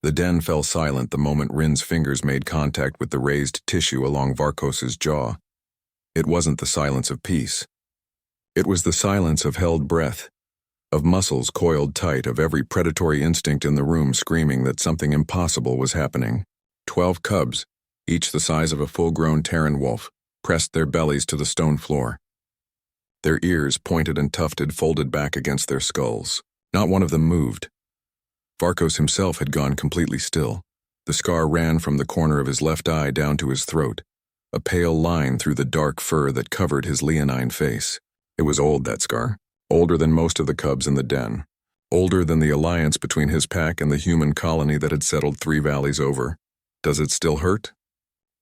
The den fell silent the moment Rin's fingers made contact with the raised tissue along Varkos's jaw. It wasn't the silence of peace. It was the silence of held breath, of muscles coiled tight, of every predatory instinct in the room screaming that something impossible was happening. 12 cubs, each the size of a full-grown Terran wolf, pressed their bellies to the stone floor. Their ears, pointed and tufted, folded back against their skulls. Not one of them moved. Varkos himself had gone completely still. The scar ran from the corner of his left eye down to his throat, a pale line through the dark fur that covered his leonine face. It was old, that scar. Older than most of the cubs in the den. Older than the alliance between his pack and the human colony that had settled 3 valleys over. "Does it still hurt?"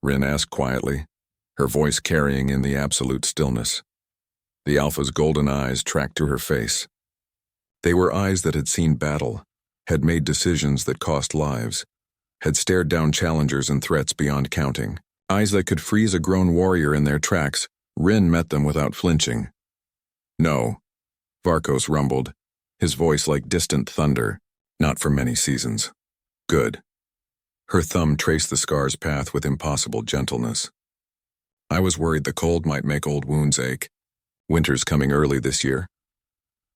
Rin asked quietly, her voice carrying in the absolute stillness. The Alpha's golden eyes tracked to her face. They were eyes that had seen battle, had made decisions that cost lives, had stared down challengers and threats beyond counting. Eyes that could freeze a grown warrior in their tracks. Rin met them without flinching. "No," Varkos rumbled, his voice like distant thunder. "Not for many seasons." "Good." Her thumb traced the scar's path with impossible gentleness. "I was worried the cold might make old wounds ache. Winter's coming early this year."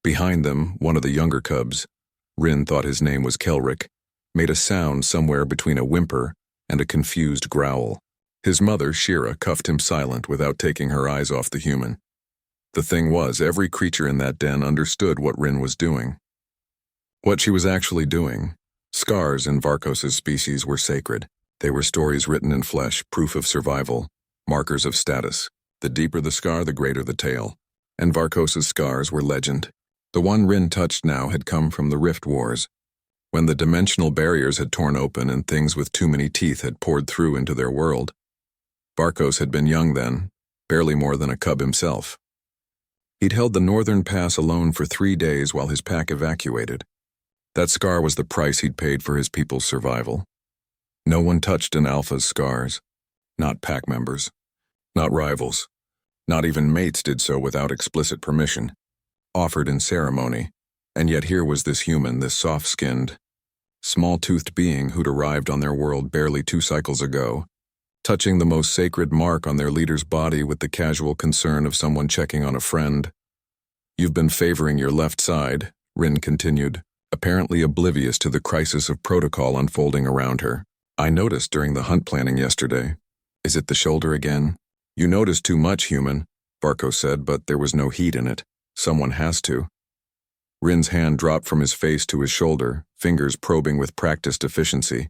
Behind them, one of the younger cubs, Rin thought his name was Kelric, made a sound somewhere between a whimper and a confused growl. His mother, Shira, cuffed him silent without taking her eyes off the human. The thing was, every creature in that den understood what Rin was doing. What she was actually doing. Scars in Varkos's species were sacred. They were stories written in flesh, proof of survival, markers of status. The deeper the scar, the greater the tale. And Varkos's scars were legend. The one Rin touched now had come from the Rift Wars, when the dimensional barriers had torn open and things with too many teeth had poured through into their world. Varkos had been young then, barely more than a cub himself. He'd held the northern pass alone for 3 days while his pack evacuated. That scar was the price he'd paid for his people's survival. No one touched an Alpha's scars. Not pack members. Not rivals. Not even mates did so without explicit permission, offered in ceremony. And yet here was this human, this soft-skinned, small-toothed being who'd arrived on their world barely 2 cycles ago, touching the most sacred mark on their leader's body with the casual concern of someone checking on a friend. "You've been favoring your left side," Rin continued, apparently oblivious to the crisis of protocol unfolding around her. "I noticed during the hunt planning yesterday. Is it the shoulder again?" "You noticed too much, human," Varkos said, but there was no heat in it. "Someone has to." Rin's hand dropped from his face to his shoulder, fingers probing with practiced efficiency.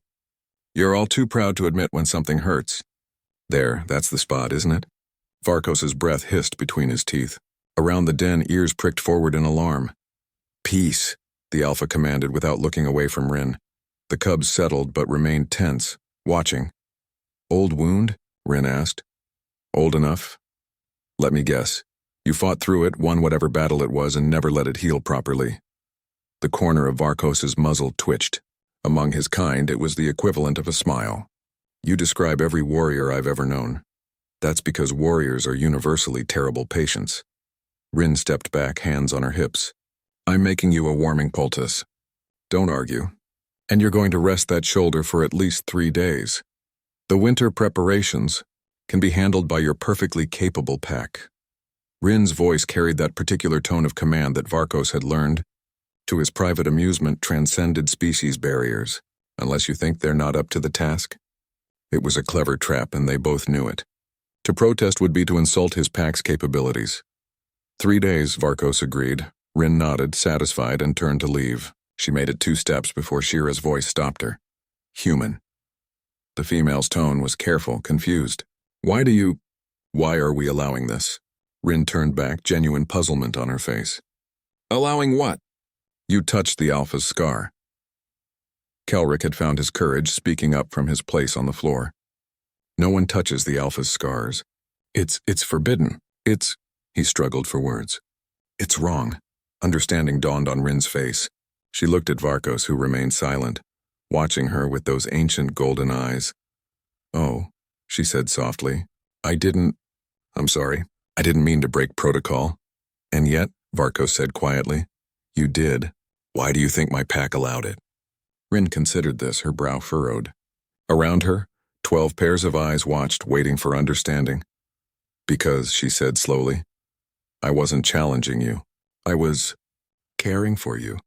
"You're all too proud to admit when something hurts." "There, that's the spot, isn't it?" Varkos's breath hissed between his teeth. Around the den, ears pricked forward in alarm. "Peace," the Alpha commanded without looking away from Rin. The cubs settled but remained tense, watching. "Old wound?" Rin asked. "Old enough?" "Let me guess. You fought through it, won whatever battle it was, and never let it heal properly." The corner of Varkos's muzzle twitched. Among his kind, it was the equivalent of a smile. "You describe every warrior I've ever known. That's because warriors are universally terrible patients." Rin stepped back, hands on her hips. "I'm making you a warming poultice. Don't argue. And you're going to rest that shoulder for at least 3 days. The winter preparations can be handled by your perfectly capable pack." Rin's voice carried that particular tone of command that Varkos had learned, to his private amusement, transcended species barriers, unless you think they're not up to the task. It was a clever trap, and they both knew it. To protest would be to insult his pack's capabilities. 3 days, Varkos agreed. Rin nodded, satisfied, and turned to leave. She made it 2 steps before Shira's voice stopped her. "Human." The female's tone was careful, confused. Why are we allowing this?" Rin turned back, genuine puzzlement on her face. "Allowing what?" "You touched the Alpha's scar." Kelric had found his courage, speaking up from his place on the floor. "No one touches the Alpha's scars. It's forbidden. He struggled for words. "It's wrong." Understanding dawned on Rin's face. She looked at Varkos, who remained silent, watching her with those ancient golden eyes. "Oh," she said softly. I'm sorry. I didn't mean to break protocol." "And yet," Varkos said quietly, "you did. Why do you think my pack allowed it?" Rin considered this, her brow furrowed. Around her, 12 pairs of eyes watched, waiting for understanding. Because, she said slowly, I wasn't challenging you. I was caring for you.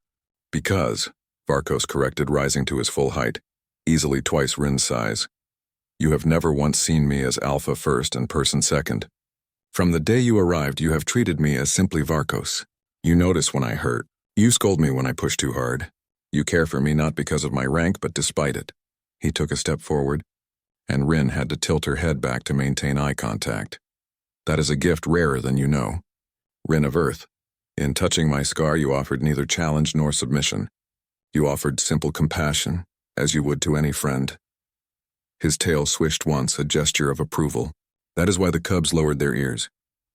Because, Varkos corrected, rising to his full height, easily twice Rin's size. You have never once seen me as Alpha first and Person second. From the day you arrived, you have treated me as simply Varkos. You notice when I hurt. You scold me when I push too hard. You care for me not because of my rank, but despite it. He took a step forward, and Rin had to tilt her head back to maintain eye contact. That is a gift rarer than you know. Rin of Earth, in touching my scar, you offered neither challenge nor submission. You offered simple compassion, as you would to any friend. His tail swished once, a gesture of approval. That is why the cubs lowered their ears.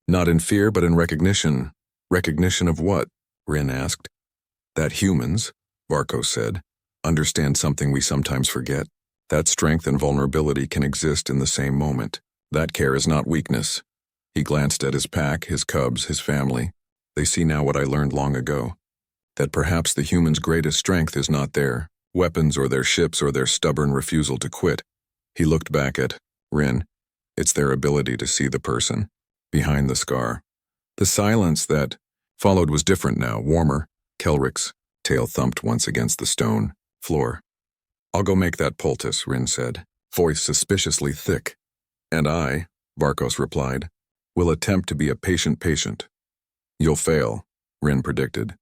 Not in fear, but in recognition. Recognition of what? Rin asked. That humans, Varkos said, understand something we sometimes forget. That strength and vulnerability can exist in the same moment. That care is not weakness. He glanced at his pack, his cubs, his family. They see now what I learned long ago. That perhaps the humans' greatest strength is not their weapons or their ships or their stubborn refusal to quit. He looked back at Rin. It's their ability to see the person behind the scar. The silence that followed was different now, warmer. Kelrick's tail thumped once against the stone floor. I'll go make that poultice, Rin said, voice suspiciously thick. And I, Varkos replied, will attempt to be a patient patient. You'll fail, Rin predicted.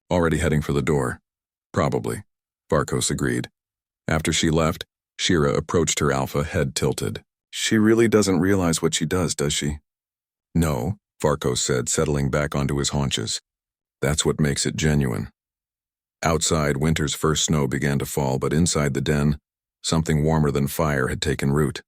Already heading for the door. Probably, Varkos agreed. After she left, Shira approached her Alpha, head tilted. She really doesn't realize what she does she? No, Varkos said, settling back onto his haunches. That's what makes it genuine. Outside, winter's first snow began to fall, but inside the den, something warmer than fire had taken root.